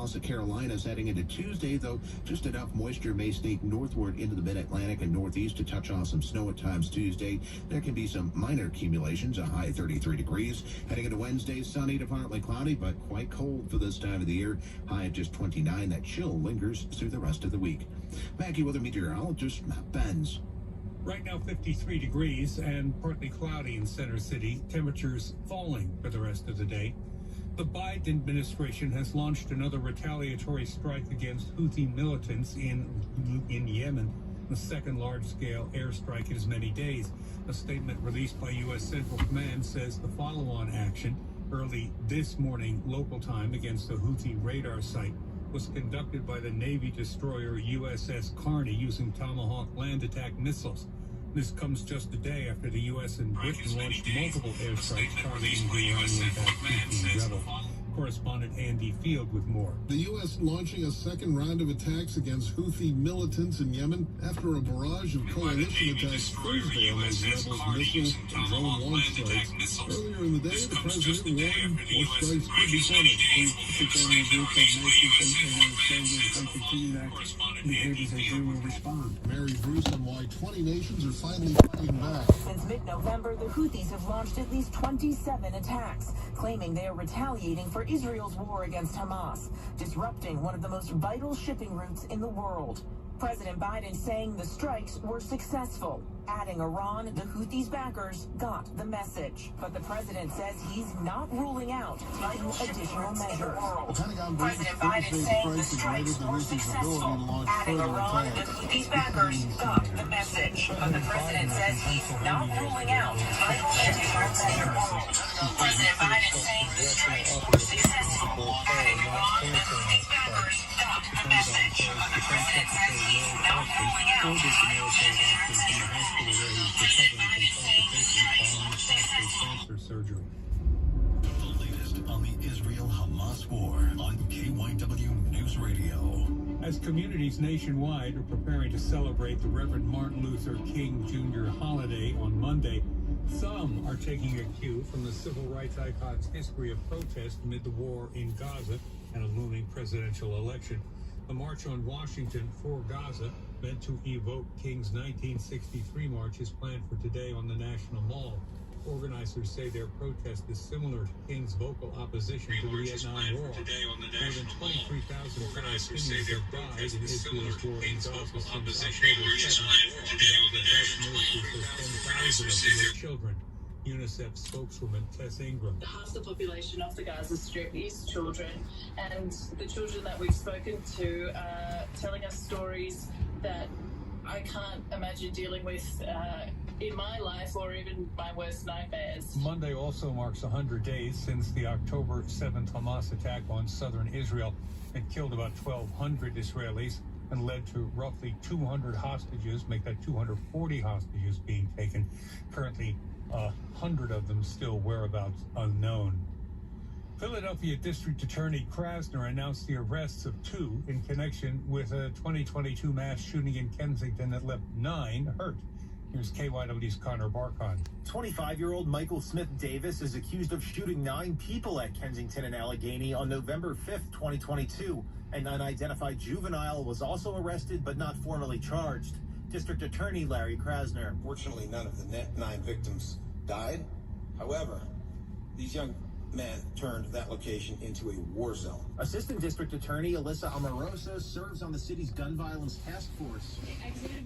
across the Carolinas heading into Tuesday, though just enough moisture may sneak northward into the mid-Atlantic and northeast to touch off some snow at times Tuesday. There can be some minor accumulations, a high 33 degrees. Heading into Wednesday, sunny to partly cloudy, but quite cold for this time of the year. High at just 29. That chill lingers through the rest of the week. AccuWeather meteorologist Matt Benz. Right now 53 degrees and partly cloudy in Center City. Temperatures falling for the rest of the day. The Biden administration has launched another retaliatory strike against Houthi militants in Yemen, the second large-scale airstrike in as many days. A statement released by U.S. Central Command says the follow-on action early this morning local time against the Houthi radar site was conducted by the Navy destroyer USS Carney using Tomahawk land attack missiles. This comes just a day after the U.S. and Britain launched multiple airstrikes targeting the Iranian-backed Houthi rebel. Correspondent Andy Field with more. The U.S. launching a second round of attacks against Houthi militants in Yemen after a barrage of coalition attacks Thursday on those rebels' missile and drone launch sites. Earlier in the day, the president warned more strikes could be coming. Mary Bruce on why 20 nations are finally fighting back. Since mid-November, the Houthis have launched at least 27 attacks, claiming they are retaliating for Israel's war against Hamas, disrupting one of the most vital shipping routes in the world. President Biden saying the strikes were successful, adding Iran, the Houthis' backers, got the message. But the president says he's not ruling out taking additional measures. President Biden saying the strikes were successful, adding Iran, the Houthis' backers, got the message. But the president says he's not ruling out taking additional measures. President Biden saying the strikes were successful, adding Iran, the Houthis' backers, got the message. But the president says he's not ruling out surgery. The latest on the Israel-Hamas war on KYW News Radio. As communities nationwide are preparing to celebrate the Reverend Martin Luther King Jr. holiday on Monday, some are taking a cue from the civil rights icon's history of protest amid the war in Gaza and a looming presidential election. The March on Washington for Gaza, meant to evoke King's 1963 march, is planned for today on the National Mall. Organizers say their protest is similar to King's vocal opposition to the Vietnam War. More than 23,000 Palestinians have died in Israel's war in Gaza since October 7th. Children. UNICEF spokeswoman Tess Ingram. Half the population of the Gaza Strip is children, and the children that we've spoken to are telling us stories that I can't imagine dealing with in my life or even my worst nightmares. Monday also marks 100 days since the October 7th Hamas attack on southern Israel. It killed about 1,200 Israelis and led to roughly 200 hostages, make that 240 hostages being taken. Currently, 100 of them still whereabouts unknown. Philadelphia District Attorney Krasner announced the arrests of 2 in connection with a 2022 mass shooting in Kensington that left 9 hurt. Here's KYW's Connor Barkon. 25-year-old Michael Smith Davis is accused of shooting 9 people at Kensington and Allegheny on November 5th, 2022. An unidentified juvenile was also arrested but not formally charged. District Attorney Larry Krasner. Fortunately, none of the 9 victims died. However, these young men turned that location into a war zone. Assistant District Attorney Alyssa Amorosa serves on the city's gun violence task force. They exited